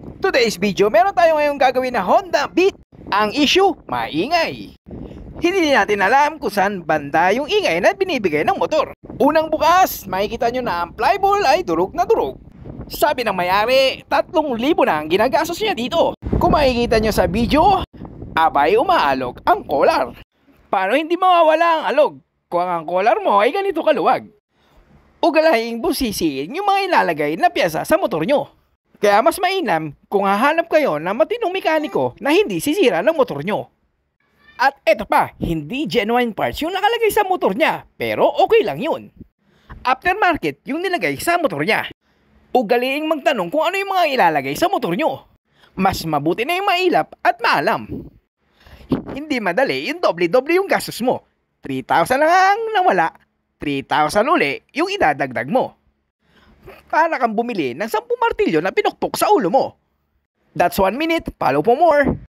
Today's video, meron tayo ngayong gagawin na Honda Beat. Ang issue, maingay. Hindi natin alam kung saan banda yung ingay na binibigay ng motor. Unang bukas, makikita nyo na ang flyball ay durog na durog. Sabi ng may-ari, 3,000 na ang ginagastos niya dito. Kung makikita nyo sa video, abay umaalog ang collar. Paano hindi mawawala ang alog kung ang collar mo ay ganito kaluwag? Ugalaing busisiin yung mga ilalagay na piyesa sa motor nyo. Kaya mas mainam kung hahanap kayo ng matinong mekaniko na hindi sisira ng motor nyo. At eto pa, hindi genuine parts yung nakalagay sa motor niya, pero okay lang yun. Aftermarket yung nilagay sa motor niya. Ugaliing magtanong kung ano yung mga ilalagay sa motor nyo. Mas mabuti na yung mailap at maalam. Hindi madali yung doble-doble yung gastos mo. 3,000 lang ang nawala, 3,000 uli yung idadagdag mo. Para kang bumili ng 10 martilyo na pinukpok sa ulo mo. That's 1 minute, follow for more.